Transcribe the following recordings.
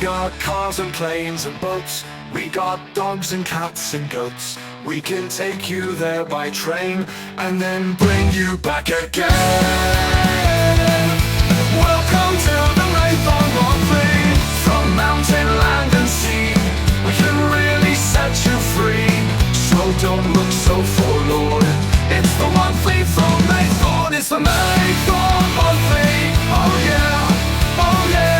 got cars and planes and boats. We got dogs and cats and goats. We can take you there by train and then bring you back again. Welcome to the Maythorn Grand Prix. From mountain, land and sea, we can really set you free. So don't look so forlorn. It's the monthly from Maythorn. It's the Maythorn monthly. Oh yeah, oh yeah.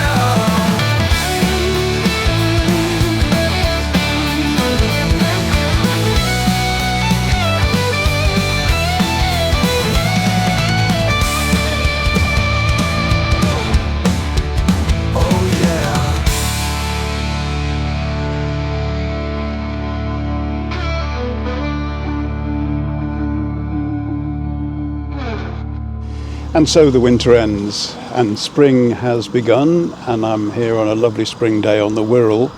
And so the winter ends and spring has begun, and I'm here on a lovely spring day on the Wirral.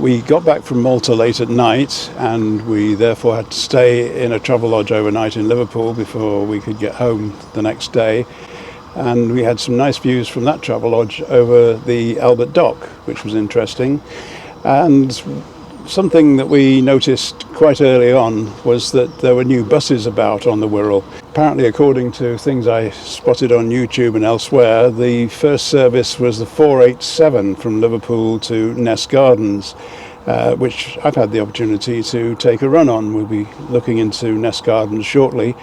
We got back from Malta late at night, and we therefore had to stay in a travel lodge overnight in Liverpool before we could get home the next day. And we had some nice views from that travel lodge over the Albert Dock, which was interesting. And something that we noticed quite early on was that there were new buses about on the Wirral. Apparently, according to things I spotted on YouTube and elsewhere, the first service was the 487 from Liverpool to Ness Gardens, which I've had the opportunity to take a run on. We'll be looking into Ness Gardens shortly.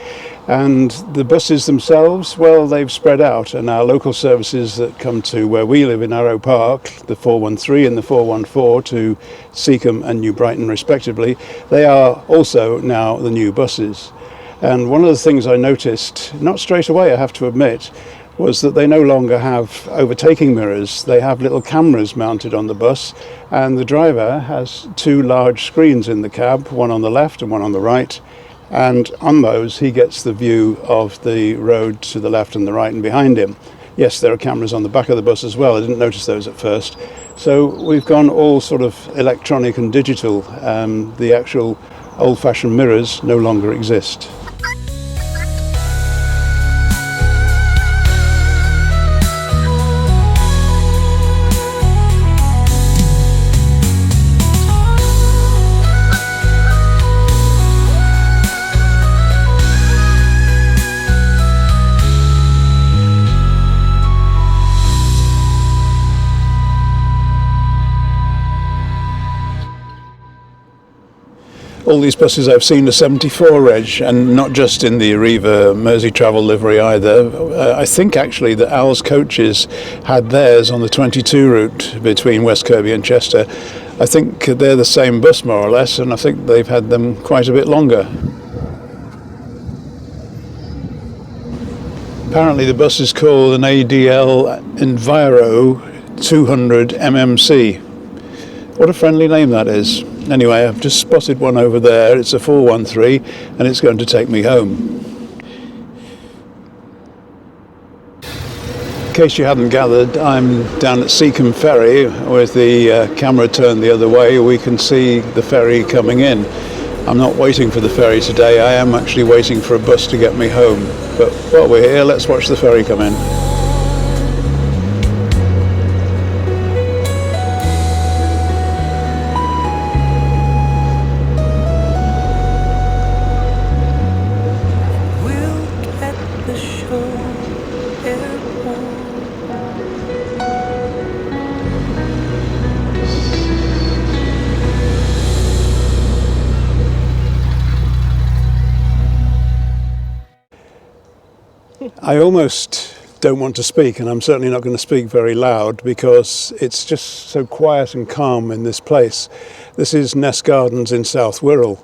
And the buses themselves, well, they've spread out, and our local services that come to where we live in Arrow Park, the 413 and the 414 to Seacombe and New Brighton respectively, they are also now the new buses. And one of the things I noticed, not straight away I have to admit, was that they no longer have overtaking mirrors. They have little cameras mounted on the bus, and the driver has two large screens in the cab, one on the left and one on the right. And on those he gets the view of the road to the left and the right and behind him. Yes, there are cameras on the back of the bus as well. I didn't notice those at first. So we've gone all sort of electronic and digital. The actual old-fashioned mirrors no longer exist. All these buses I've seen are 74 reg, and not just in the Arriva Mersey Travel livery either. I think actually that Al's Coaches had theirs on the 22 route between West Kirby and Chester. I think they're the same bus more or less, and I think they've had them quite a bit longer. Apparently the bus is called an ADL Enviro 200 MMC. What a friendly name that is. Anyway, I've just spotted one over there. It's a 413 and it's going to take me home. In case you hadn't gathered, I'm down at Seacombe Ferry. With the camera turned the other way, we can see the ferry coming in. I'm not waiting for the ferry today. I am actually waiting for a bus to get me home. But while we're here, let's watch the ferry come in. I almost don't want to speak, and I'm certainly not going to speak very loud because it's just so quiet and calm in this place. This is Ness Gardens in South Wirral,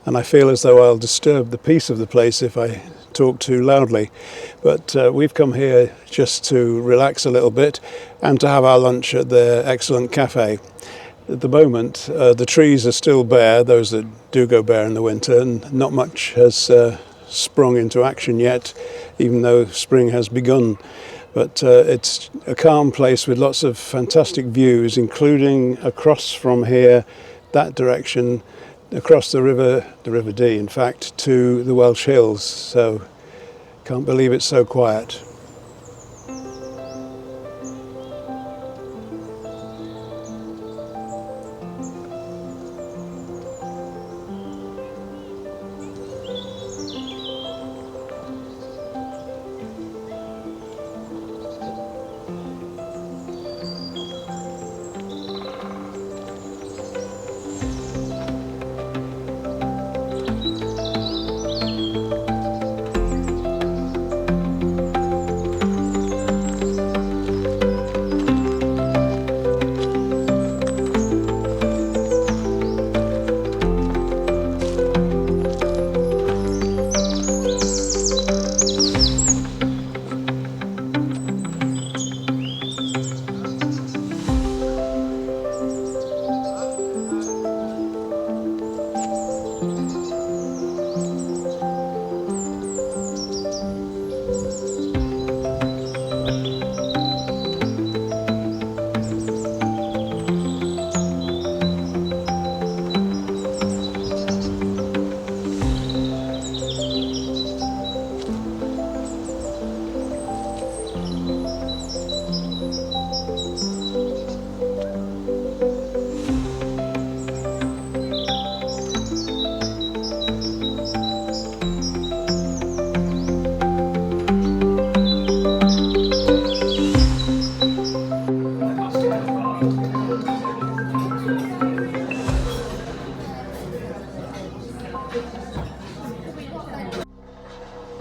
and I feel as though I'll disturb the peace of the place if I talk too loudly. But we've come here just to relax a little bit and to have our lunch at their excellent cafe. At the moment, the trees are still bare, those that do go bare in the winter, and not much has sprung into action yet, even though spring has begun. But it's a calm place with lots of fantastic views, including across from here, that direction, across the River Dee, in fact, to the Welsh Hills. So can't believe it's so quiet.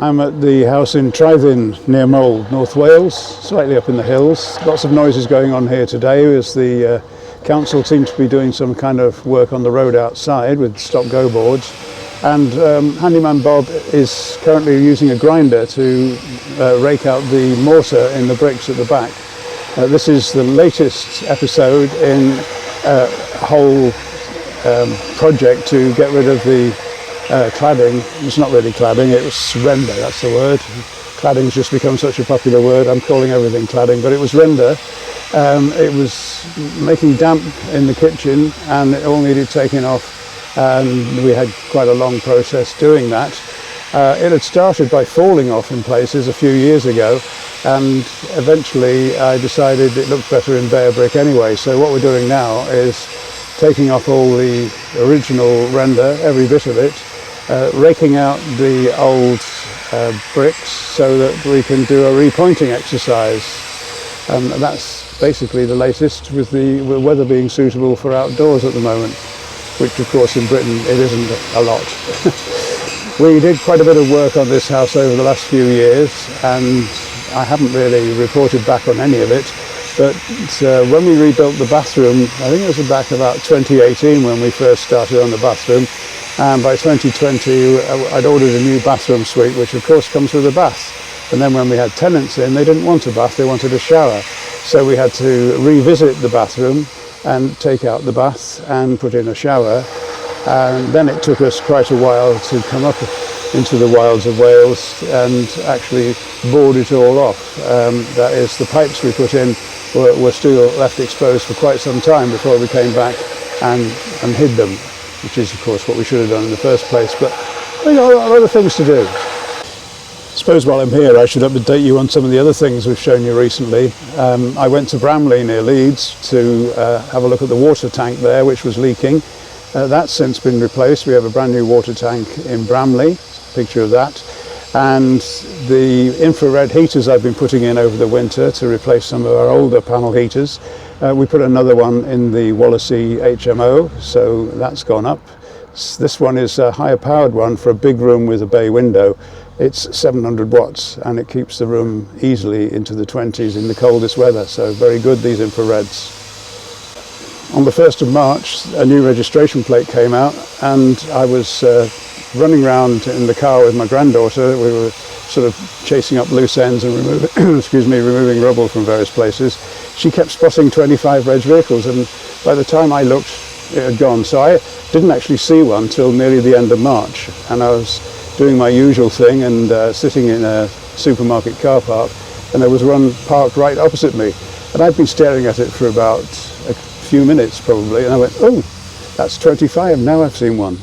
I'm at the house in Tryfyn near Mold, North Wales, slightly up in the hills. Lots of noises going on here today as the council seem to be doing some kind of work on the road outside with stop-go boards. And Handyman Bob is currently using a grinder to rake out the mortar in the bricks at the back. This is the latest episode in a whole project to get rid of the cladding. It's not really cladding, it was render, that's the word. Cladding's just become such a popular word, I'm calling everything cladding, but it was render. It was making damp in the kitchen and it all needed taking off, and we had quite a long process doing that. It had started by falling off in places a few years ago, and eventually I decided it looked better in bare brick anyway, so what we're doing now is taking off all the original render, every bit of it, raking out the old bricks so that we can do a repointing exercise. And that's basically the latest, with the weather being suitable for outdoors at the moment, which of course in Britain it isn't a lot. We did quite a bit of work on this house over the last few years, and I haven't really reported back on any of it. But when we rebuilt the bathroom, I think it was back about 2018 when we first started on the bathroom, and by 2020 I'd ordered a new bathroom suite, which of course comes with a bath. And then when we had tenants in, they didn't want a bath, they wanted a shower. So we had to revisit the bathroom and take out the bath and put in a shower. And then it took us quite a while to come up into the wilds of Wales and actually board it all off. That is, the pipes we put in were still left exposed for quite some time before we came back and hid them, which is of course what we should have done in the first place, but we got a lot of other things to do. I suppose while I'm here I should update you on some of the other things we've shown you recently. I went to Bramley near Leeds to have a look at the water tank there, which was leaking. That's since been replaced. We have a brand new water tank in Bramley, picture of that. And the infrared heaters I've been putting in over the winter to replace some of our older panel heaters. We put another one in the Wallasey HMO, so that's gone up. This one is a higher powered one for a big room with a bay window. It's 700 watts and it keeps the room easily into the 20s in the coldest weather, so very good, these infrareds. On the 1st of March, a new registration plate came out, and I was running around in the car with my granddaughter. We were sort of chasing up loose ends and removing rubble from various places. She kept spotting 25 reg vehicles, and by the time I looked, it had gone. So I didn't actually see one till nearly the end of March, and I was doing my usual thing and sitting in a supermarket car park, and there was one parked right opposite me, and I'd been staring at it for about a few minutes probably, and I went, oh, that's 25, now I've seen one.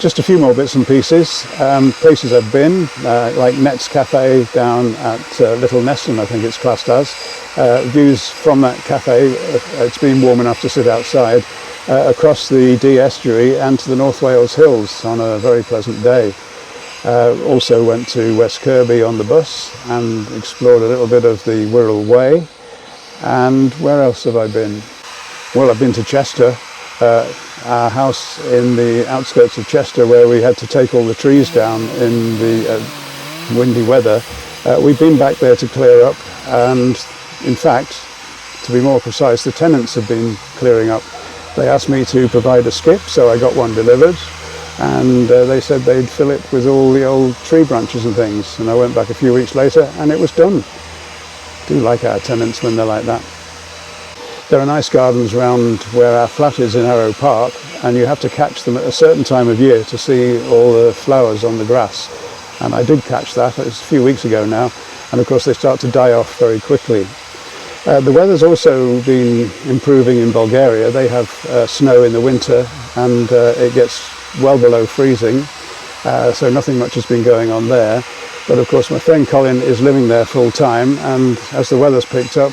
Just a few more bits and pieces. Places I've been, like Net's Cafe down at Little Neston, I think it's classed as. Views from that cafe, it's been warm enough to sit outside, across the Dee estuary and to the North Wales hills on a very pleasant day. Also went to West Kirby on the bus and explored a little bit of the Wirral Way. And where else have I been? Well, I've been to Chester, our house in the outskirts of Chester where we had to take all the trees down in the windy weather. We've been back there to clear up, and in fact, to be more precise, the tenants have been clearing up. They asked me to provide a skip, so I got one delivered, and they said they'd fill it with all the old tree branches and things, and I went back a few weeks later and it was done. Do like our tenants when they're like that. There are nice gardens around where our flat is in Arrow Park, and you have to catch them at a certain time of year to see all the flowers on the grass. And I did catch that, it was a few weeks ago now, and of course they start to die off very quickly. The weather's also been improving in Bulgaria. They have snow in the winter, and it gets well below freezing, so nothing much has been going on there. But of course my friend Colin is living there full time, and as the weather's picked up,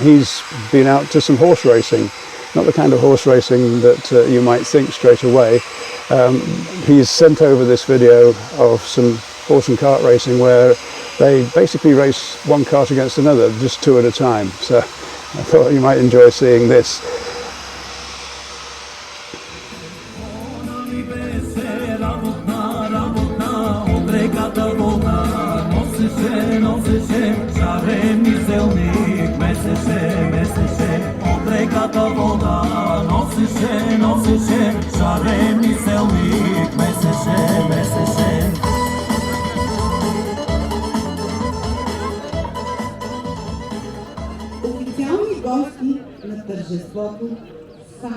he's been out to some horse racing. Not the kind of horse racing that you might think straight away. He's sent over this video of some horse and cart racing where they basically race one cart against another, just two at a time. So I thought you might enjoy seeing this. носеше, шарени селник месеше, месеше. Официални гости на тържеството са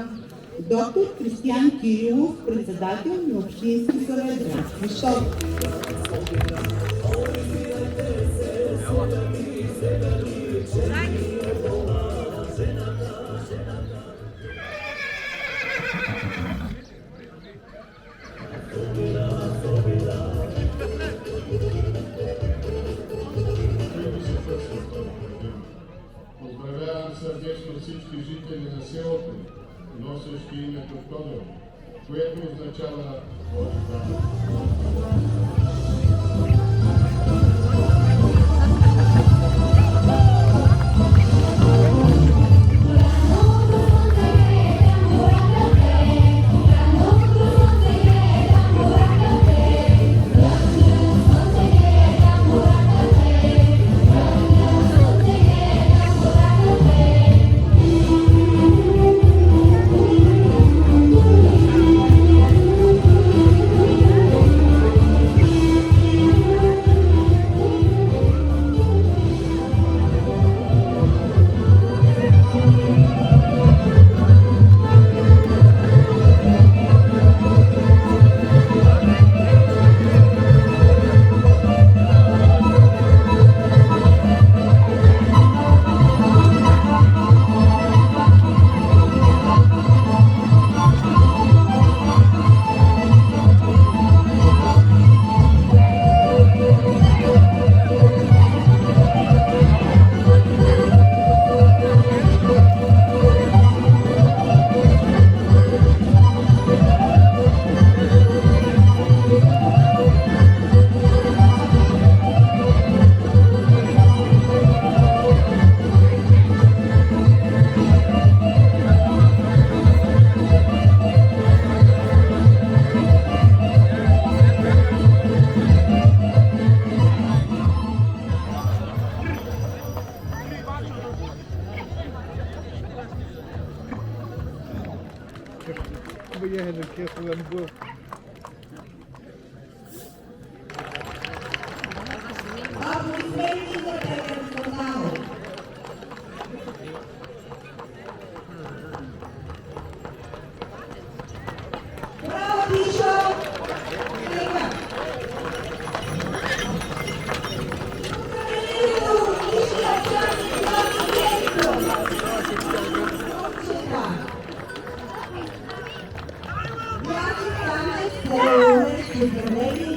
доктор Кристиян Кирилов, председател на Общински съвет град Свищов. Поздравявам сърдечно всички жители на селото, носещи името Тодор, което означава Божи дар.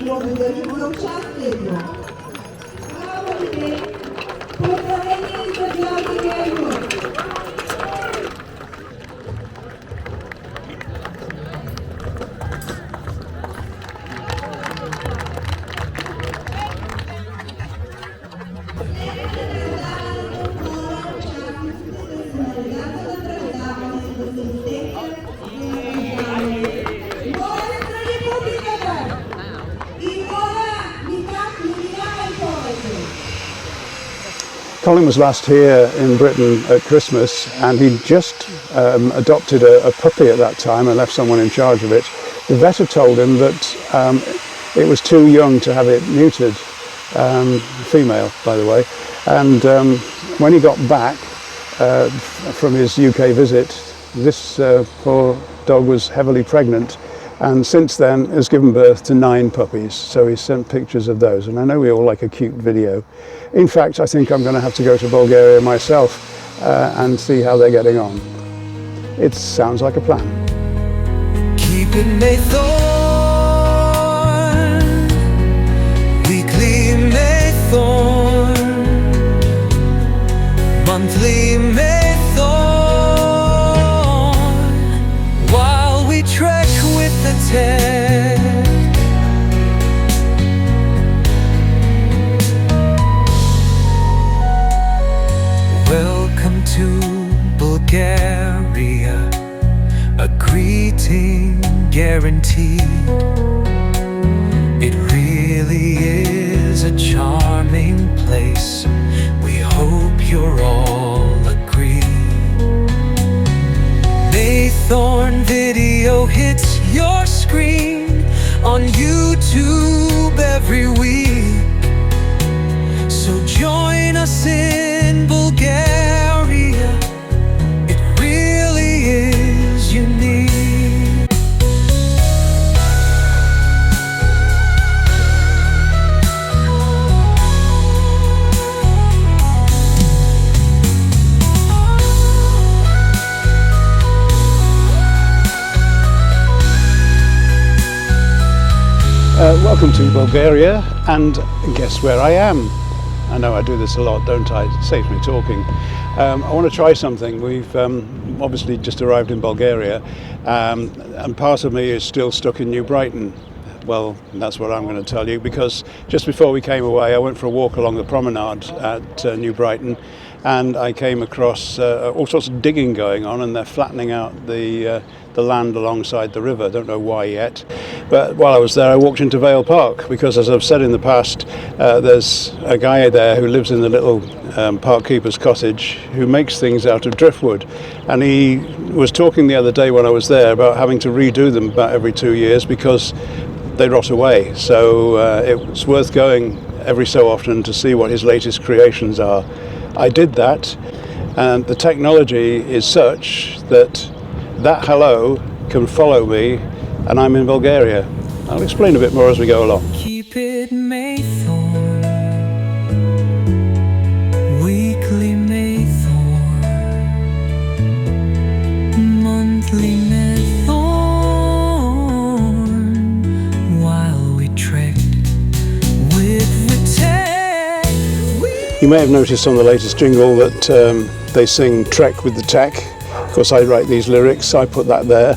Благодарим за участието. Браво ви! Поздравление за Георги Георгиев! Colin was last here in Britain at Christmas, and he just adopted a puppy at that time and left someone in charge of it. The vet had told him that it was too young to have it neutered, female by the way, and when he got back from his UK visit, this poor dog was heavily pregnant, and since then has given birth to 9 puppies. So he sent pictures of those, and I know we all like a cute video. In fact, I think I'm going to have to go to Bulgaria myself and see how they're getting on. It sounds like a plan. Keep it Maythorn, weekly Maythorn, monthly Maythorn, while we trek with the tech. Welcome to Bulgaria, a greeting guaranteed. It really is a charming place. We hope you're all agreed. Maythorn Maythorn video hits your screen on YouTube every week. So join us in Bulgaria. It really is unique. Welcome to Bulgaria, and guess where I am? I know I do this a lot, don't I? It saves me talking. I want to try something. We've obviously just arrived in Bulgaria, and part of me is still stuck in New Brighton. Well, that's what I'm going to tell you, because just before we came away, I went for a walk along the promenade at New Brighton, and I came across all sorts of digging going on, and they're flattening out the land alongside the river. Don't know why yet, but while I was there I walked into Vale Park, because as I've said in the past, there's a guy there who lives in the little park keeper's cottage who makes things out of driftwood, and he was talking the other day when I was there about having to redo them about every 2 years because they rot away. So it's worth going every so often to see what his latest creations are. I did that, and the technology is such that hello can follow me, and I'm in Bulgaria. I'll explain a bit more as we go along. Keep it Maythorn, weekly Maythorn, monthly Maythorn, while we trek with the tech. You may have noticed on the latest jingle that they sing Trek with the Tech. Of course, I write these lyrics, I put that there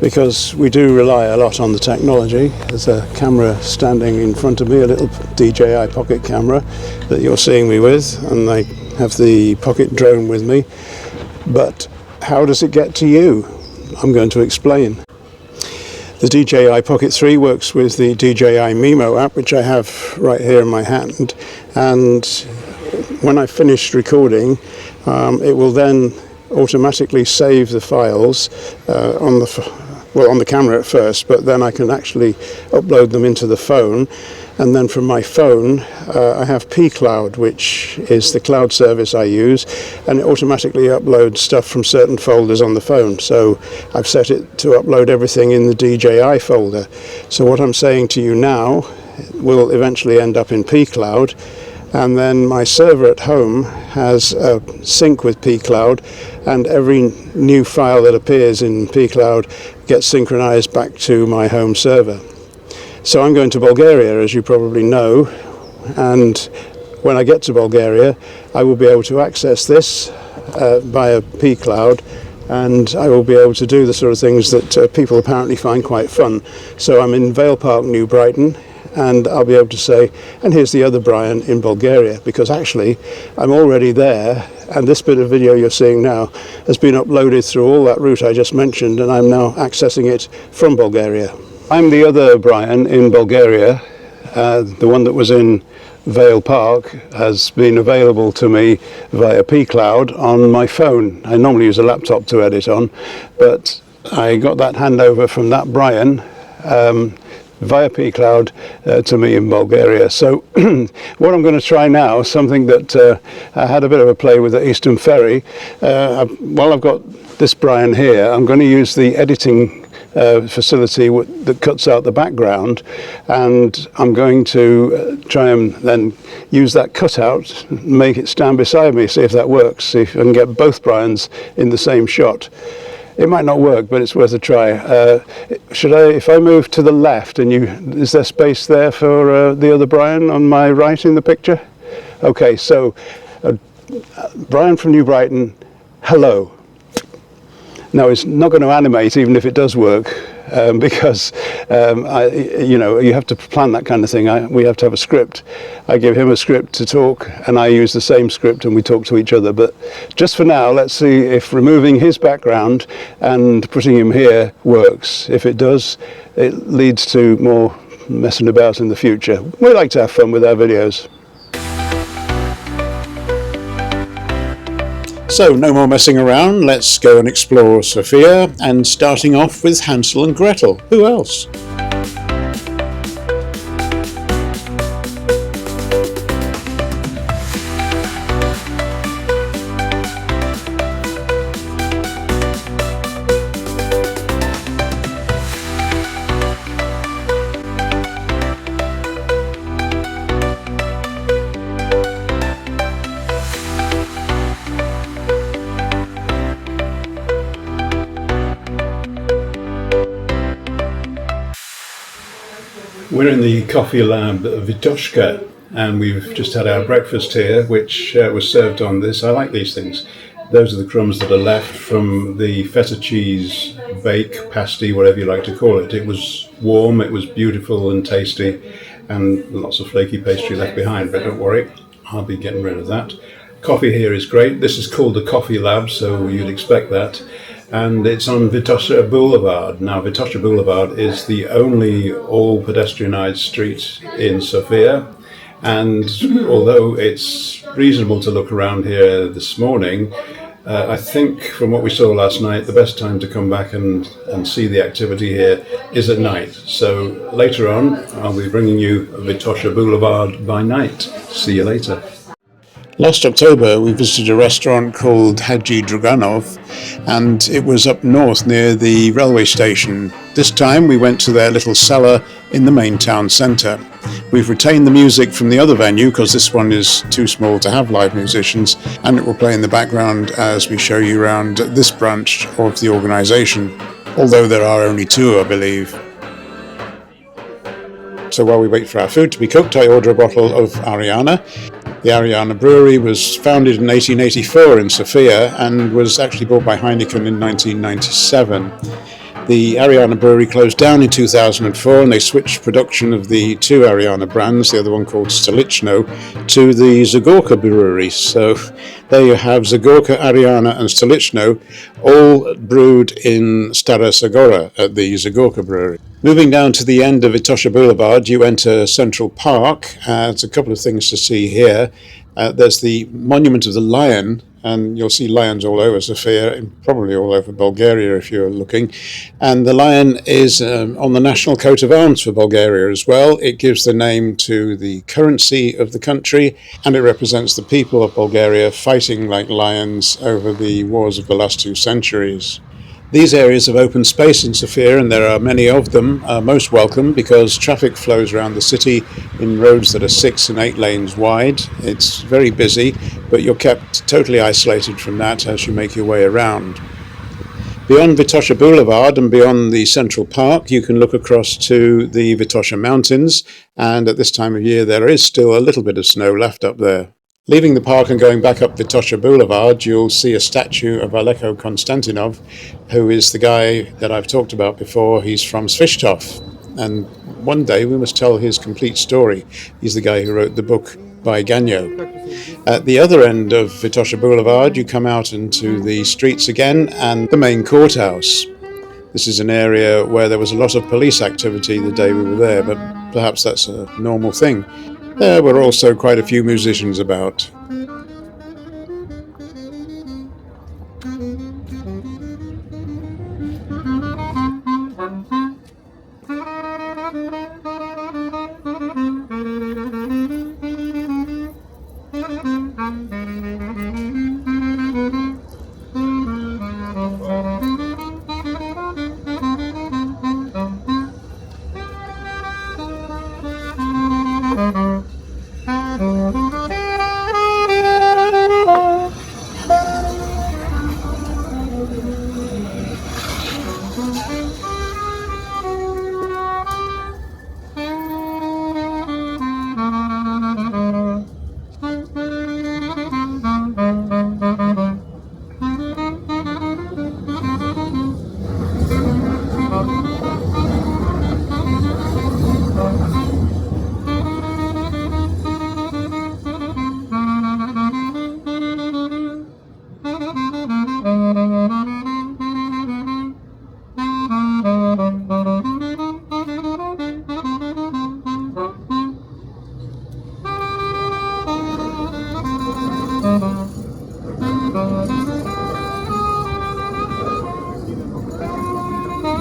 because we do rely a lot on the technology. There's a camera standing in front of me, a little DJI pocket camera that you're seeing me with, and I have the pocket drone with me. But how does it get to you? I'm going to explain. The DJI Pocket 3 works with the DJI Mimo app, which I have right here in my hand, and when I've finished recording, it will then automatically save the files on the camera at first, but then I can actually upload them into the phone, and then from my phone I have pCloud, which is the cloud service I use, and it automatically uploads stuff from certain folders on the phone. So I've set it to upload everything in the DJI folder. So what I'm saying to you now will eventually end up in pCloud, and then my server at home has a sync with pCloud, and every new file that appears in pCloud gets synchronized back to my home server. So I'm going to Bulgaria, as you probably know, and when I get to Bulgaria I will be able to access this via pCloud, and I will be able to do the sort of things that people apparently find quite fun. So I'm in Vale Park, New Brighton, and I'll be able to say, and here's the other Brian in Bulgaria, because actually I'm already there, and this bit of video you're seeing now has been uploaded through all that route I just mentioned, and I'm now accessing it from Bulgaria. I'm the other Brian in Bulgaria. The one that was in Vale Park has been available to me via pCloud on my phone. I normally use a laptop to edit on, but I got that handover from that Brian via pCloud to me in Bulgaria. So what I'm going to try now, something that I had a bit of a play with at Eastern Ferry. While I've got this Brian here, I'm going to use the editing facility that cuts out the background, and I'm going to try and then use that cutout, make it stand beside me, see if that works, see if I can get both Brians in the same shot. It might not work, but it's worth a try. If I move to the left, and is there space there for the other Brian on my right in the picture? Okay, so Brian from New Brighton, hello. Now it's not going to animate even if it does work, because you have to plan that kind of thing. We have to have a script. I give him a script to talk, and I use the same script, and we talk to each other. But just for now, let's see if removing his background and putting him here works. If it does, it leads to more messing about in the future. We like to have fun with our videos. So no more messing around, let's go and explore Sofia, and starting off with Hansel and Gretel. Who else? We're in the coffee lab Vitoshka, and we've just had our breakfast here, which was served on this. I like these things. Those are the crumbs that are left from the feta cheese bake, pasty, whatever you like to call it. It was warm, it was beautiful and tasty, and lots of flaky pastry left behind, but don't worry, I'll be getting rid of that. Coffee here is great. This is called the Coffee Lab, so you'd expect that. And it's on Vitosha Boulevard. Now, Vitosha Boulevard is the only all-pedestrianised street in Sofia, and although it's reasonable to look around here this morning, I think from what we saw last night, the best time to come back and see the activity here is at night. So later on, I'll be bringing you Vitosha Boulevard by night. See you later. Last October, we visited a restaurant called Hadji Draganov, and it was up north near the railway station. This time, we went to their little cellar in the main town centre. We've retained the music from the other venue because this one is too small to have live musicians, and it will play in the background as we show you around this branch of the organisation, although there are only two, I believe. So while we wait for our food to be cooked, I order a bottle of Ariana. The Ariana Brewery was founded in 1884 in Sofia and was actually bought by Heineken in 1997. The Ariana Brewery closed down in 2004 and they switched production of the two Ariana brands, the other one called Stolichno, to the Zagorka Brewery. So there you have Zagorka, Ariana and Stolichno, all brewed in Stara Zagora at the Zagorka Brewery. Moving down to the end of Vitosha Boulevard, you enter Central Park. There's a couple of things to see here. There's the Monument of the Lion, and you'll see lions all over Sofia, and probably all over Bulgaria if you're looking. And the lion is on the national coat of arms for Bulgaria as well. It gives the name to the currency of the country, and it represents the people of Bulgaria fighting like lions over the wars of the last 2 centuries. These areas of open space in Sofia, and there are many of them, are most welcome because traffic flows around the city in roads that are 6 and 8 lanes wide. It's very busy, but you're kept totally isolated from that as you make your way around. Beyond Vitosha Boulevard and beyond the Central Park, you can look across to the Vitosha Mountains, and at this time of year there is still a little bit of snow left up there. Leaving the park and going back up Vitosha Boulevard, you'll see a statue of Aleko Konstantinov, who is the guy that I've talked about before. He's from Svishtov, and one day we must tell his complete story. He's the guy who wrote the book by Ganyo. At the other end of Vitosha Boulevard, you come out into the streets again and the main courthouse. This is an area where there was a lot of police activity the day we were there, but perhaps that's a normal thing. There were also quite a few musicians about.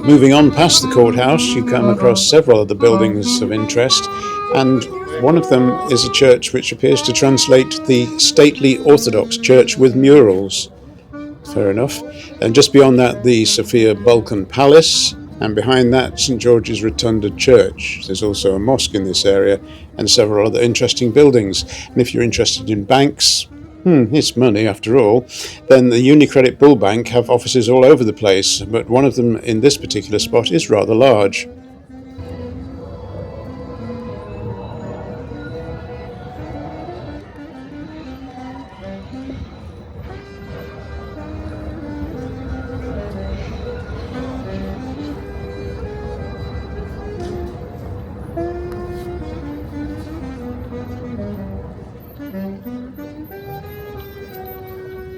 Moving on past the courthouse, you come across several other buildings of interest, and one of them is a church which appears to translate the stately Orthodox church with murals. Fair enough. And just beyond that, the Sofia Balkan Palace, and behind that, St George's Rotunda Church. There's also a mosque in this area and several other interesting buildings. And if you're interested in banks, it's money after all, then the UniCredit Bull Bank have offices all over the place, but one of them in this particular spot is rather large.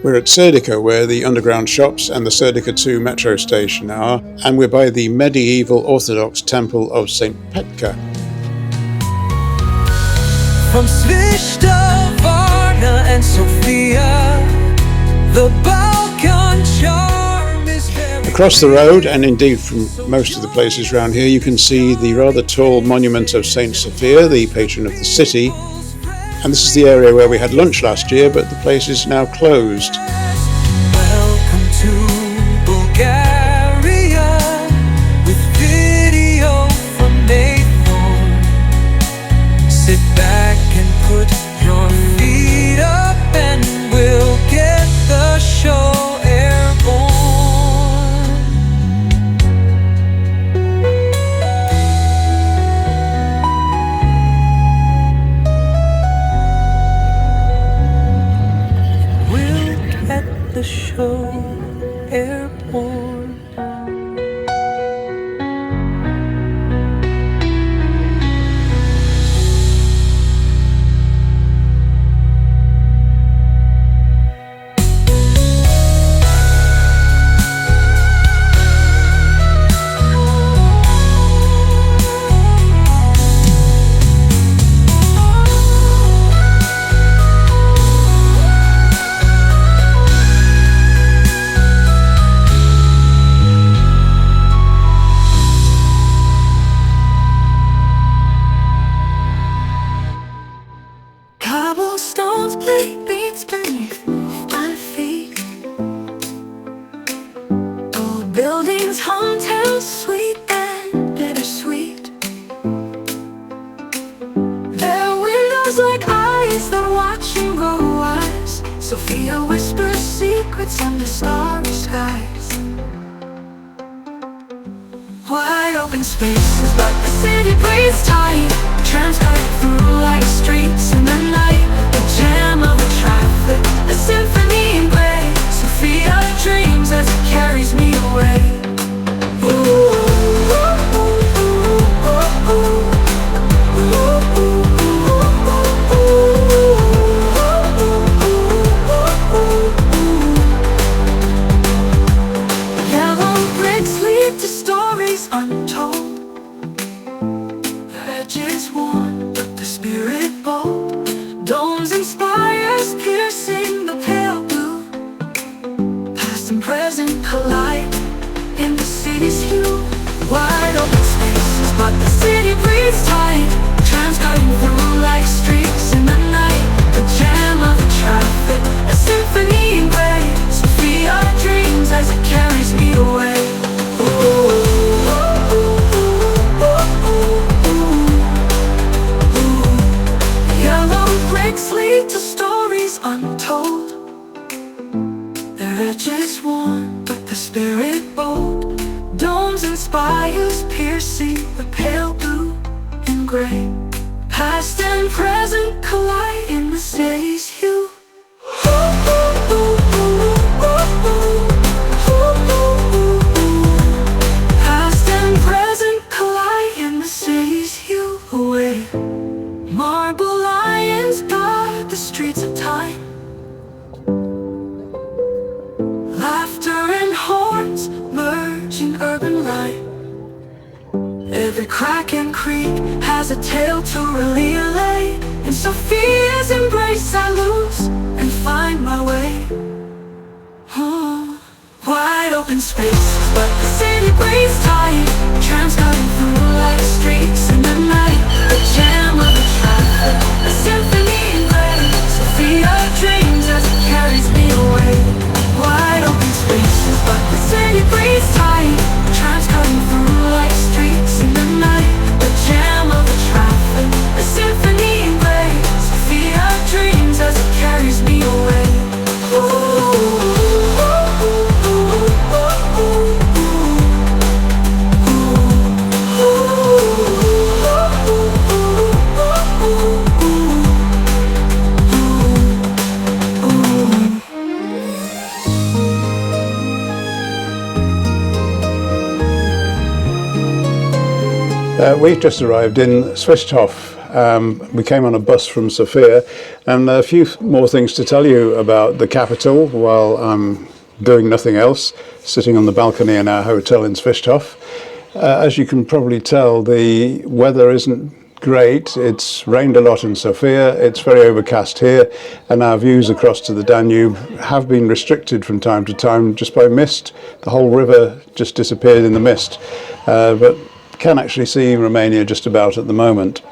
We're at Serdica, where the underground shops and the Serdica 2 metro station are, and we're by the medieval Orthodox temple of St. Petka. From Svishtov and Sofia, the Balkan charm is very... Across the road, and indeed from most of the places around here, you can see the rather tall monument of St. Sofia, the patron of the city. And this is the area where we had lunch last year, but the place is now closed. Welcome to Bulgaria, with video from Maythorn. Sit back and put your feet up, and we'll get the show airborne. The show airborne. Cobblestones play beats beneath my feet. Old buildings, hometowns, sweet and bittersweet. Their windows like eyes that watch you grow wise. Sofia whispers secrets under starry skies. Wide open spaces, but the city breathes tight. Trams cut through like streets in the night. The jam of the traffic, a symphony in gray. Sofia dreams as it carries me away. Ooh, ooh, ooh, ooh, ooh, ooh. Untold, the edges worn, but the spirit bold. Domes and spires piercing the pale blue. Past and present collide in the city's hue. Wide open spaces, but the city breathes tight. Trams cutting through like streets in the night. The jam of the traffic, a symphony in gray. Sofia dreams as it carries me away. Ooh. Lead to stories untold. Their edges worn, but the spirit bold. Domes and spires piercing the pale blue and gray. Past and present collide in the city's hue. Past and present collide in the city's hue. Away, marble lions guard the streets of time. Laughter and horns merge in urban rhyme. Every crack and creek has a tale to relay. In Sofia's embrace I lose and find my way. Wide open open space, but the city breathes tight. Trams cutting through like streets in the night. The jam of the traffic, a symphony in gray. Sofia dreams as it carries me away. Wide open spaces, but the city breathes tight. Trams cutting through like streets in the night. The jam of the traffic, a symphony in gray. Sofia dreams as it carries me away. We've just arrived in Svishtov. We came on a bus from Sofia, and a few more things to tell you about the capital while I'm doing nothing else, sitting on the balcony in our hotel in Svishtov. As you can probably tell, the weather isn't great. It's rained a lot in Sofia, it's very overcast here, and our views across to the Danube have been restricted from time to time just by mist. The whole river just disappeared in the mist, but can actually see Romania just about at the moment.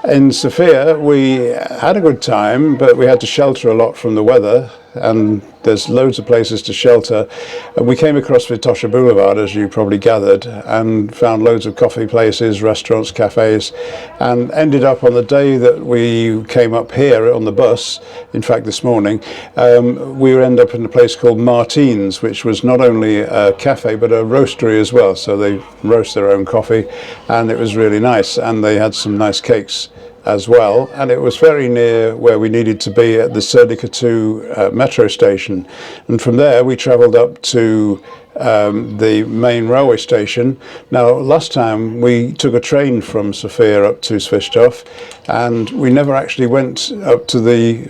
In Sofia we had a good time, but we had to shelter a lot from the weather, and there's loads of places to shelter. And we came across Vitosha Boulevard, as you probably gathered, and found loads of coffee places, restaurants, cafes, and ended up on the day that we came up here on the bus, in fact this morning, we ended up in a place called Martin's, which was not only a cafe but a roastery as well, so they roast their own coffee, and it was really nice, and they had some nice cakes as well, and it was very near where we needed to be at the Serdica 2 metro station, and from there we travelled up to the main railway station. Now, last time we took a train from Sofia up to Svishtov, and we never actually went up to the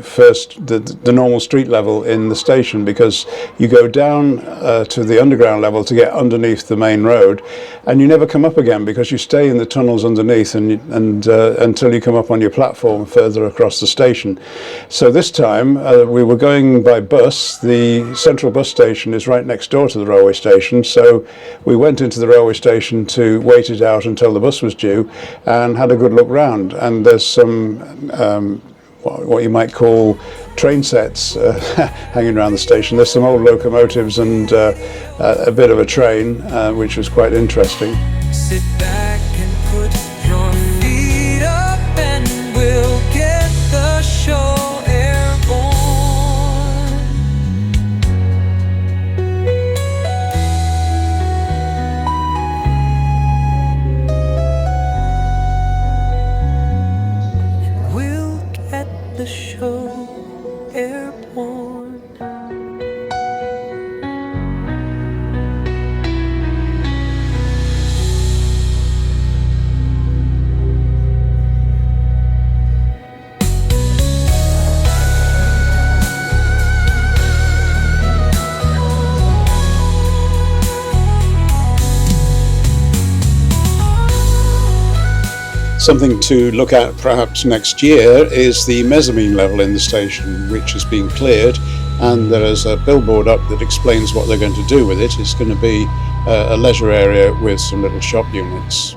normal street level in the station, because you go down to the underground level to get underneath the main road, and you never come up again because you stay in the tunnels underneath and until you come up on your platform further across the station. So this time we were going by bus. The central bus station is right next door to the railway station, so we went into the railway station to wait it out until the bus was due and had a good look round. And there's some what you might call train sets hanging around the station. There's some old locomotives and a bit of a train, which was quite interesting. Sit back and put your feet up and we'll get the show airborne. We'll get the show airborne. Something to look at perhaps next year is the mezzanine level in the station, which is being cleared, and there is a billboard up that explains what they're going to do with it. It's going to be a leisure area with some little shop units.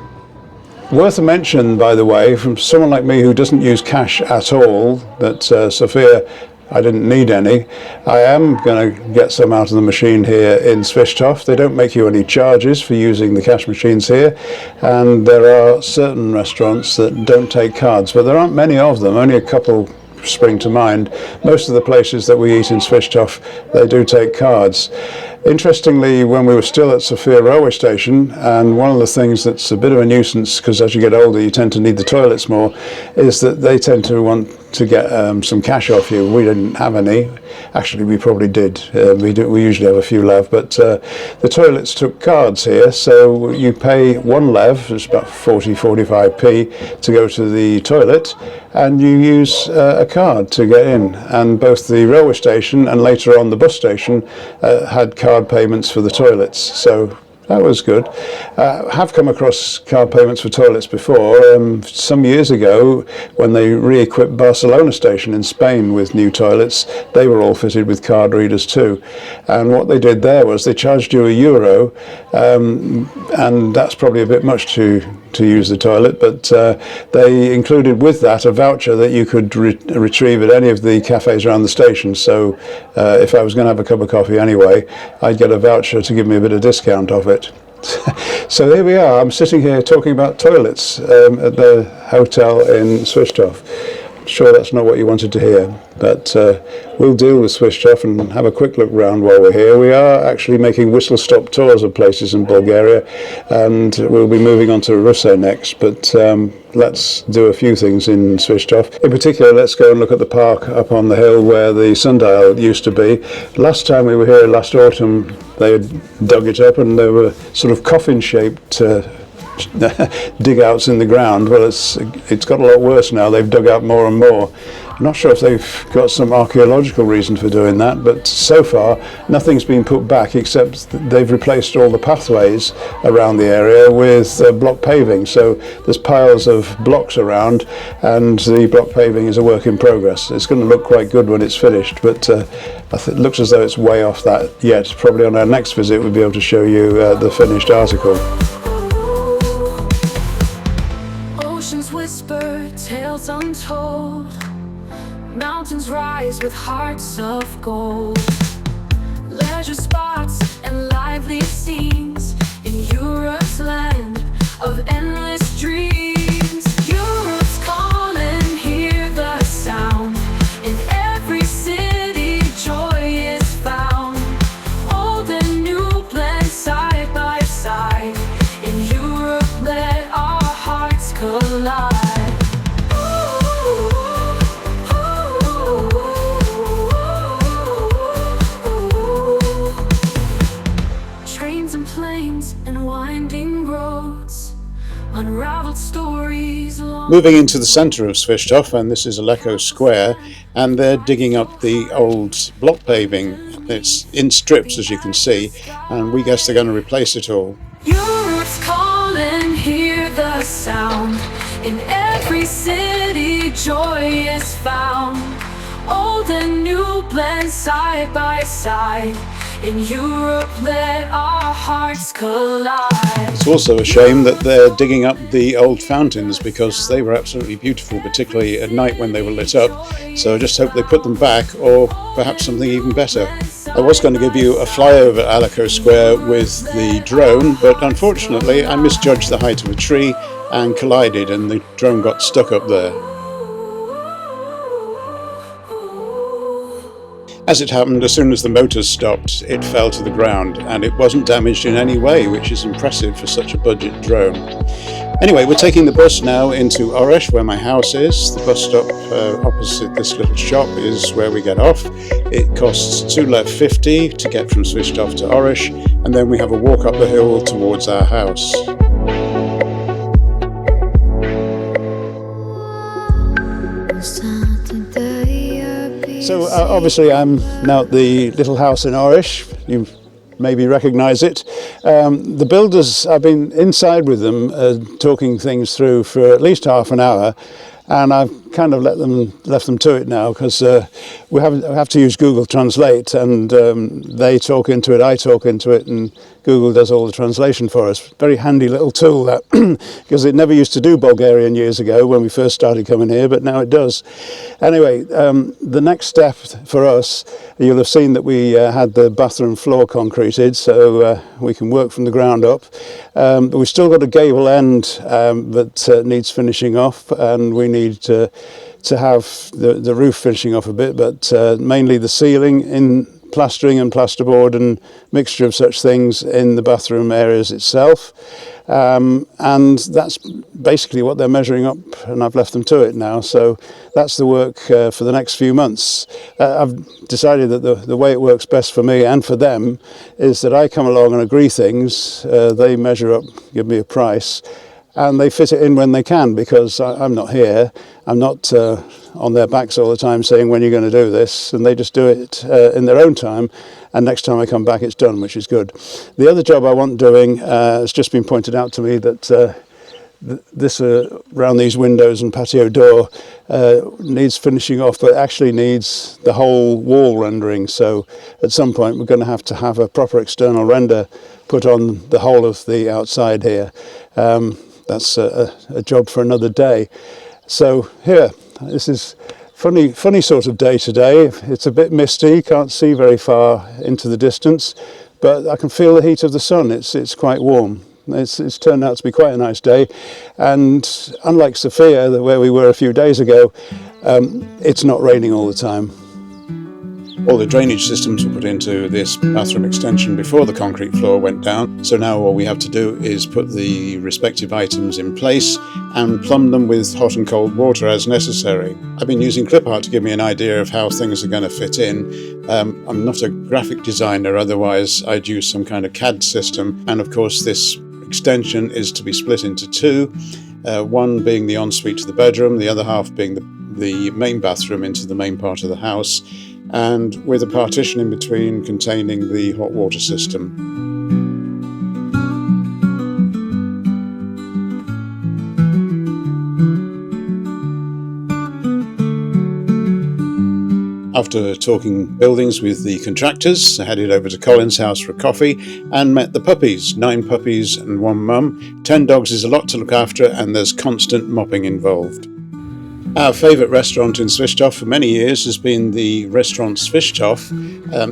Worth a mention, by the way, from someone like me who doesn't use cash at all, that Sofia, I didn't need any. I am going to get some out of the machine here in Svishtov. They don't make you any charges for using the cash machines here, and there are certain restaurants that don't take cards, but there aren't many of them, only a couple spring to mind. Most of the places that we eat in Svishtov, they do take cards. Interestingly, when we were still at Sofia railway station, and one of the things that's a bit of a nuisance, because as you get older you tend to need the toilets more, is that they tend to want to get some cash off you. We didn't have any. Actually, we probably did. We usually have a few lev, but the toilets took cards here, so you pay one lev, it's about 40-45p, to go to the toilet, and you use a card to get in. And both the railway station and later on the bus station had card payments for the toilets. So That was good. I have come across card payments for toilets before. Some years ago, when they re-equipped Barcelona station in Spain with new toilets, they were all fitted with card readers too. And what they did there was they charged you €1, and that's probably a bit much to use the toilet, but they included with that a voucher that you could retrieve at any of the cafes around the station. So if I was going to have a cup of coffee anyway, I'd get a voucher to give me a bit of discount off it. So here we are. I'm sitting here talking about toilets at the hotel in Svishtov. Sure, that's not what you wanted to hear, but we'll deal with Svishtov and have a quick look round while we're here. We are actually making whistle-stop tours of places in Bulgaria, and we'll be moving on to Ruse next, but let's do a few things in Svishtov. In particular, let's go and look at the park up on the hill where the sundial used to be. Last time we were here, last autumn, they had dug it up and there were sort of coffin-shaped dig outs in the ground. Well, it's got a lot worse now. They've dug out more and more. I'm not sure if they've got some archaeological reason for doing that, but so far nothing's been put back except they've replaced all the pathways around the area with block paving. So there's piles of blocks around, and the block paving is a work in progress. It's going to look quite good when it's finished, but it looks as though it's way off that yet. Probably on our next visit we'll be able to show you the finished article. Whisper tales untold, mountains rise with hearts of gold, leisure spots and lively scenes in Europe's land of endless dreams. Europe's calling, hear the sound, in every city joy is found. Old and new blend side by side, in Europe let our hearts collide. Trains and planes and winding roads, unraveled stories. Moving into the centre of Svishtov, and this is Aleko Square, and they're digging up the old block paving. It's in strips, as you can see, and we guess they're going to replace it all. Europe's calling, hear the sound, in every city joy is found. Old and new blend side by side, in Europe let our hearts collide. It's also a shame that they're digging up the old fountains because they were absolutely beautiful, particularly at night when they were lit up. So I just hope they put them back, or perhaps something even better. I was going to give you a flyover at Aleko Square with the drone, but unfortunately I misjudged the height of a tree and collided, and the drone got stuck up there. As it happened, as soon as the motors stopped, it fell to the ground, and it wasn't damaged in any way, which is impressive for such a budget drone. Anyway, we're taking the bus now into Oresh, where my house is. The bus stop opposite this little shop is where we get off. It costs 2 lev 50 to get from Svishtov to Oresh, and then we have a walk up the hill towards our house. So obviously I'm now at the little house in Oresh. You maybe recognise it. The builders, I've been inside with them talking things through for at least half an hour, and I've kind of left them to it now, because we have to use Google Translate, and they talk into it, I talk into it, and Google does all the translation for us. Very handy little tool, that, because it never used to do Bulgarian years ago when we first started coming here, but now it does. Anyway, the next step for us, you'll have seen that we had the bathroom floor concreted, so we can work from the ground up. But we've still got a gable end that needs finishing off, and we need to have the roof finishing off a bit, but mainly the ceiling in plastering and plasterboard and mixture of such things in the bathroom areas itself. And that's basically what they're measuring up, and I've left them to it now. So that's the work for the next few months. I've decided that the way it works best for me and for them is that I come along and agree things, they measure up, give me a price, and they fit it in when they can, because I'm not here. I'm not on their backs all the time saying when you're going to do this, and they just do it in their own time, and next time I come back it's done, which is good. The other job I want doing has just been pointed out to me, that this around these windows and patio door needs finishing off, but actually needs the whole wall rendering. So at some point we're going to have a proper external render put on the whole of the outside here. That's a job for another day. So here, this is funny sort of day today. It's a bit misty, can't see very far into the distance, but I can feel the heat of the sun. It's quite warm. It's turned out to be quite a nice day, and unlike Sofia, where we were a few days ago, it's not raining all the time. All the drainage systems were put into this bathroom extension before the concrete floor went down, so now all we have to do is put the respective items in place and plumb them with hot and cold water as necessary. I've been using clip art to give me an idea of how things are going to fit in. I'm not a graphic designer, otherwise I'd use some kind of CAD system, and of course this extension is to be split into two, one being the ensuite to the bedroom, the other half being the main bathroom into the main part of the house, and with a partition in between containing the hot water system. After talking buildings with the contractors, I headed over to Colin's house for a coffee and met the puppies. 9 puppies and 1 mum. 10 dogs is a lot to look after, and there's constant mopping involved. Our favourite restaurant in Svishtov for many years has been the restaurant Svishtov.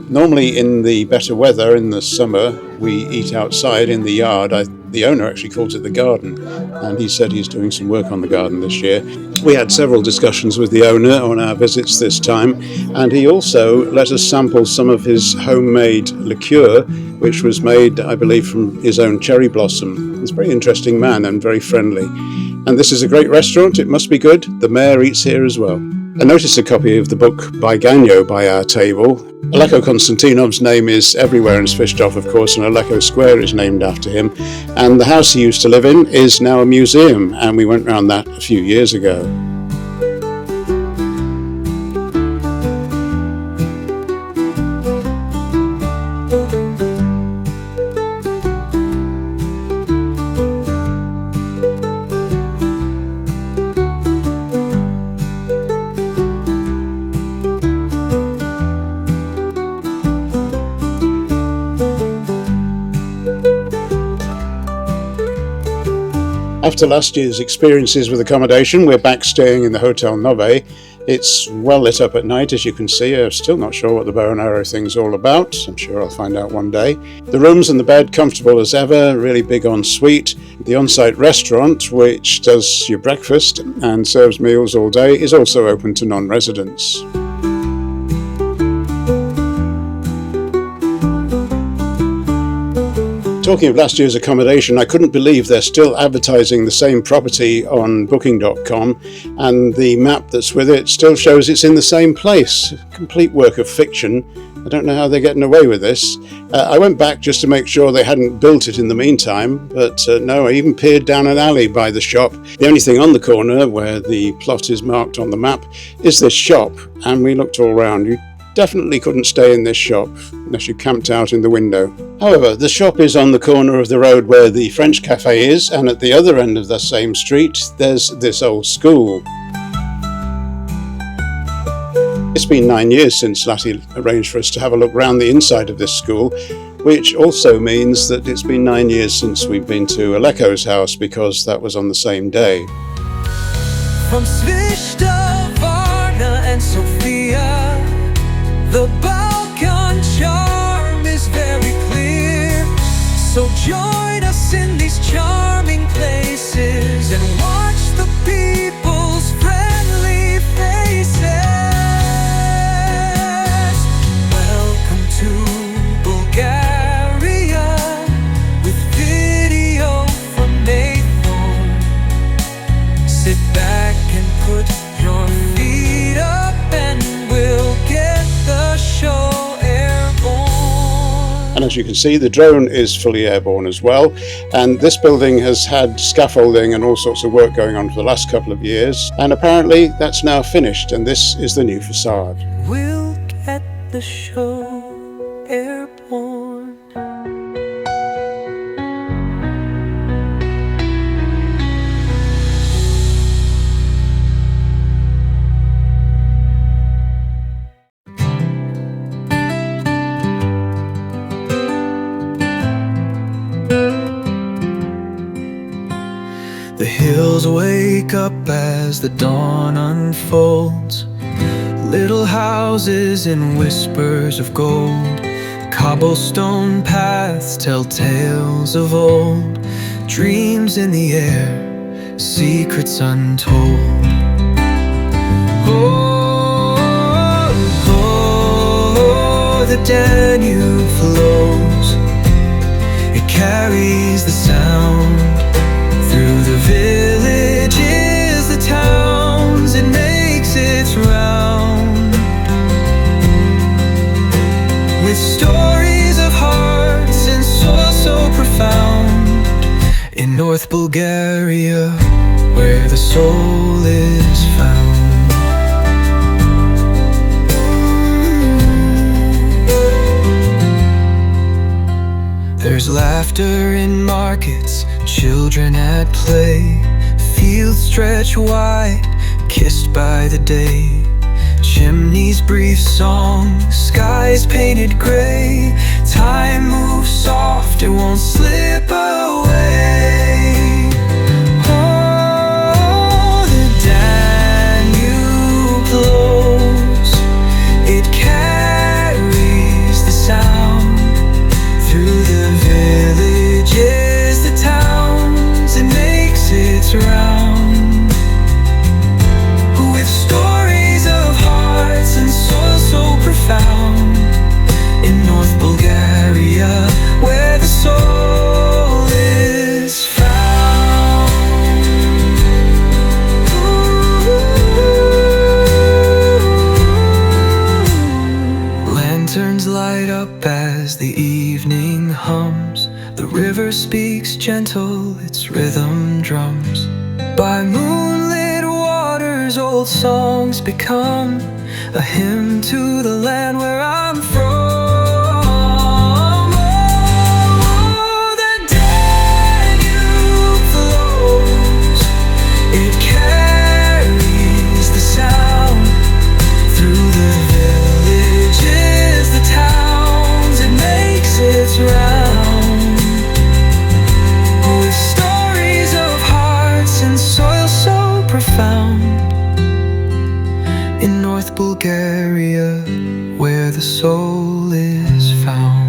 Normally in the better weather in the summer we eat outside in the yard. The owner actually calls it the garden, and he said he's doing some work on the garden this year. We had several discussions with the owner on our visits this time, and he also let us sample some of his homemade liqueur, which was made, I believe, from his own cherry blossom. He's a very interesting man and very friendly. And this is a great restaurant, it must be good. The mayor eats here as well. I noticed a copy of the book by Ganyo by our table. Aleko Konstantinov's name is everywhere in Svishtov, of course, and Aleko Square is named after him. And the house he used to live in is now a museum, and we went round that a few years ago. After last year's experiences with accommodation, we're back staying in the Hotel Nove. It's well lit up at night, as you can see. I'm still not sure what the bow and arrow thing's all about. I'm sure I'll find out one day. The rooms and the bed comfortable as ever, really big ensuite. The on-site restaurant, which does your breakfast and serves meals all day, is also open to non-residents. Talking of last year's accommodation, I couldn't believe they're still advertising the same property on booking.com, and the map that's with it still shows it's in the same place. Complete work of fiction. I don't know how they're getting away with this. I went back just to make sure they hadn't built it in the meantime, but no, I even peered down an alley by the shop. The only thing on the corner where the plot is marked on the map is this shop, and we looked all round. You definitely couldn't stay in this shop unless you camped out in the window. However, the shop is on the corner of the road where the French cafe is, and at the other end of the same street there's this old school. It's been 9 years since Lati arranged for us to have a look round the inside of this school, which also means that it's been 9 years since we've been to Aleko's house, because that was on the same day. From Svishtov, and Sofia, the Balkan charm is very clear. So join us in these charming places and watch the people's friendly faces. Welcome to Bulgaria with video from Maythorn. Sit back and put your feet up and we'll get the show airborne. And as you can see, the drone is fully airborne as well. And this building has had scaffolding and all sorts of work going on for the last couple of years. And apparently that's now finished, and this is the new facade. We'll get the show airborne. The hills wake up as the dawn unfolds. Little houses in whispers of gold. Cobblestone paths tell tales of old. Dreams in the air, secrets untold. Oh, oh, the Danube flows. It carries the sound through the villages, the towns, it makes its round. With stories of hearts and soul so profound. In North Bulgaria, where the soul is found. There's laughter in markets, children at play. Fields stretch wide, kissed by the day. Chimneys breathe song, skies painted gray. Time moves soft, it won't slip away. Oh, the Danube flows. It carries the sound through the villages, the towns, it makes its round. With stories of hearts and soul so profound. In North Bulgaria, where the soul is found. Ooh. Lanterns light up as the evening hums. The river speaks gentle, its rhythm drums. By moonlit waters, old songs become a hymn to the land where I'm from. Oh, the Danube flows. It carries the sound through the villages, the towns, it makes its round. With stories of hearts and soil so profound. In North Bulgaria, where the soul is found.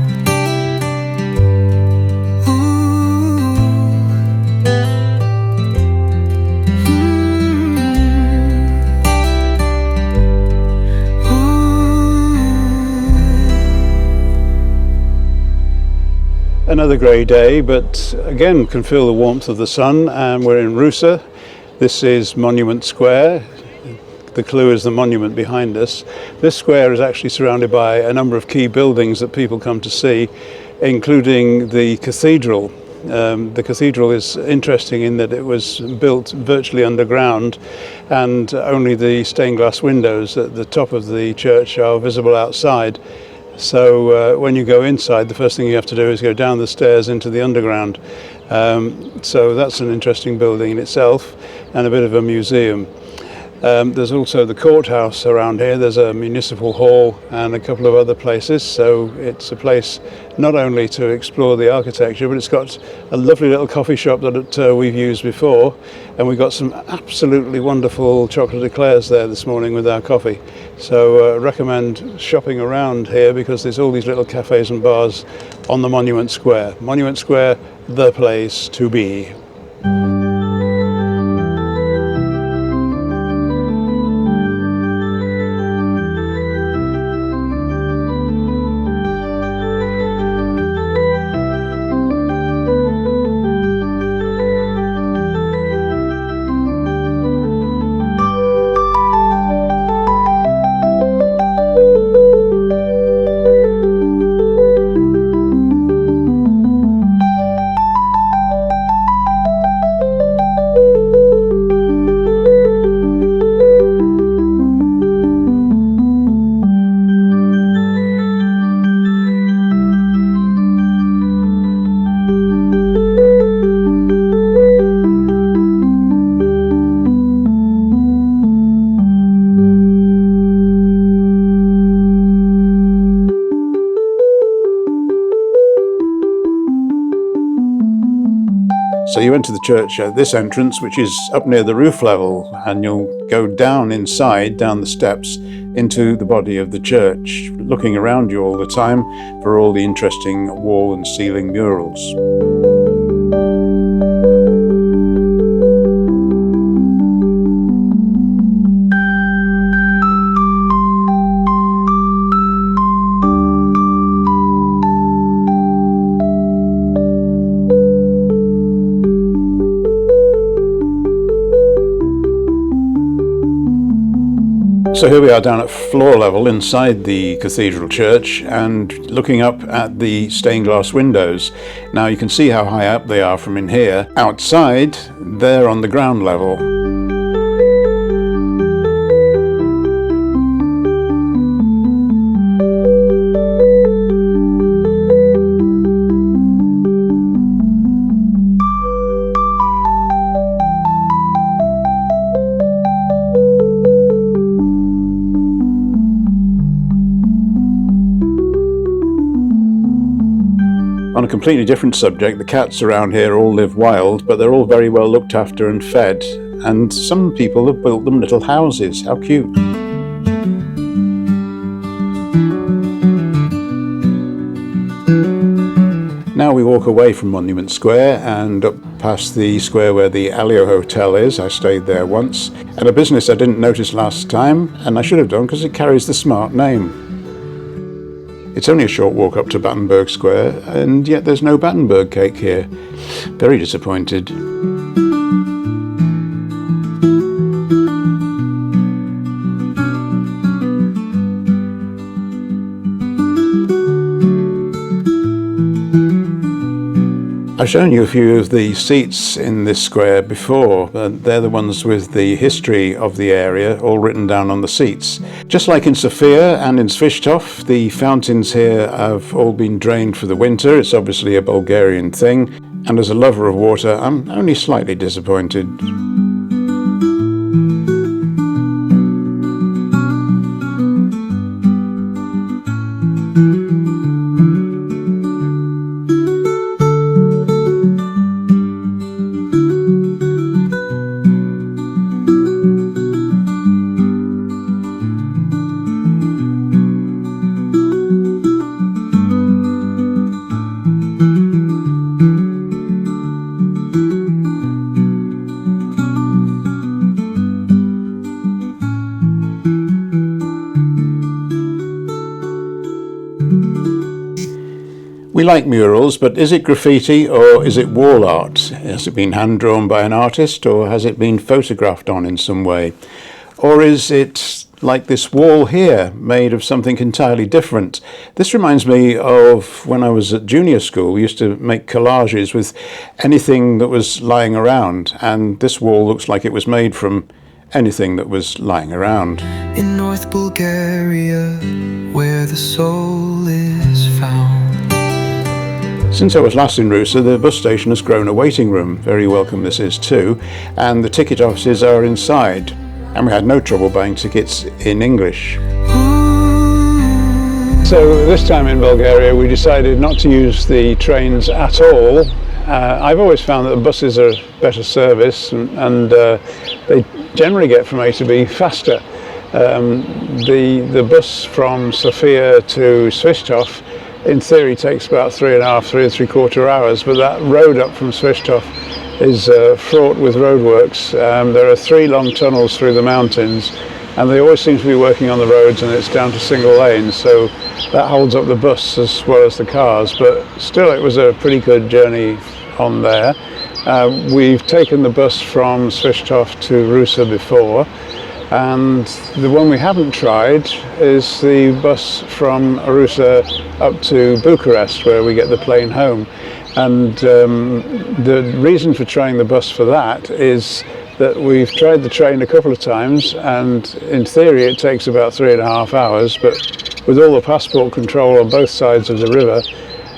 Another grey day, but again can feel the warmth of the sun, and we're in Ruse. This is Monument Square. The clue is the monument behind us. This square is actually surrounded by a number of key buildings that people come to see, including the cathedral. The cathedral is interesting in that it was built virtually underground, and only the stained glass windows at the top of the church are visible outside. So when you go inside, the first thing you have to do is go down the stairs into the underground. So that's an interesting building in itself, and a bit of a museum. There's also the courthouse around here. There's a municipal hall and a couple of other places. So it's a place not only to explore the architecture, but it's got a lovely little coffee shop that we've used before. And we got some absolutely wonderful chocolate eclairs there this morning with our coffee. So recommend shopping around here, because there's all these little cafes and bars on the Monument Square. Monument Square, the place to be. So you enter the church at this entrance, which is up near the roof level, and you'll go down inside, down the steps, into the body of the church, looking around you all the time for all the interesting wall and ceiling murals. So here we are down at floor level inside the cathedral church and looking up at the stained glass windows. Now you can see how high up they are from in here. Outside, they're on the ground level. On a completely different subject, the cats around here all live wild, but they're all very well looked after and fed, and some people have built them little houses. How cute. Now we walk away from Monument Square and up past the square where the Alio Hotel is. I stayed there once, and a business I didn't notice last time, and I should have done because it carries the smart name. It's only a short walk up to Battenberg Square, and yet there's no Battenberg cake here. Very disappointed. I've shown you a few of the seats in this square before. They're the ones with the history of the area all written down on the seats. Just like in Sofia and in Svishtov, the fountains here have all been drained for the winter. It's obviously a Bulgarian thing, and as a lover of water, I'm only slightly disappointed. We like murals, but is it graffiti or is it wall art? Has it been hand-drawn by an artist or has it been photographed on in some way? Or is it like this wall here, made of something entirely different? This reminds me of when I was at junior school. We used to make collages with anything that was lying around, and this wall looks like it was made from anything that was lying around. In North Bulgaria, where the soul is found. Since I was last in Ruse, the bus station has grown a waiting room. Very welcome this is too. And the ticket offices are inside. And we had no trouble buying tickets in English. So this time in Bulgaria we decided not to use the trains at all. I've always found that the buses are better service and they generally get from A to B faster. The bus from Sofia to Svishtov in theory takes about 3.5–3.75 hours, but that road up from Svishtov is fraught with roadworks. There are 3 long tunnels through the mountains, and they always seem to be working on the roads, and it's down to single lanes, so that holds up the bus as well as the cars, but still it was a pretty good journey on there. We've taken the bus from Svishtov to Ruse before, and the one we haven't tried is the bus from Ruse up to Bucharest, where we get the plane home. And the reason for trying the bus for that is that we've tried the train a couple of times, and in theory it takes about 3.5 hours, but with all the passport control on both sides of the river,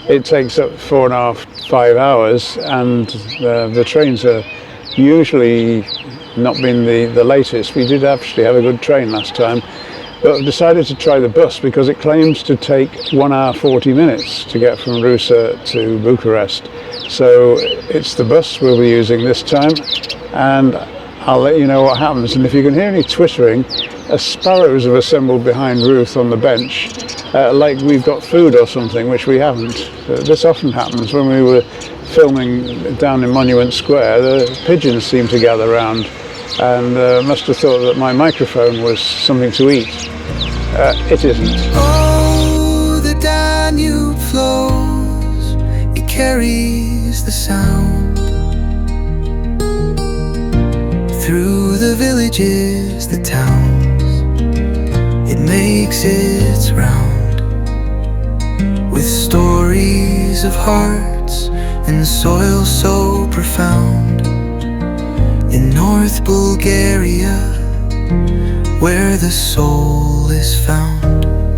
it takes up 4.5–5 hours, and the trains are usually not been the latest. We did actually have a good train last time, But I've decided to try the bus because it claims to take 1 hour 40 minutes to get from Ruse to Bucharest. So it's the bus we'll be using this time, and I'll let you know what happens. And if you can hear any twittering, sparrows have assembled behind Ruth on the bench, like we've got food or something, which we haven't. This often happens. When we were filming down in Monument Square, the pigeons seemed to gather round and must have thought that my microphone was something to eat. It isn't. Oh, the Danube flows, it carries the sound through the villages, the towns, it makes its round with stories of hearts and soil so profound. In North Bulgaria, where the soul is found.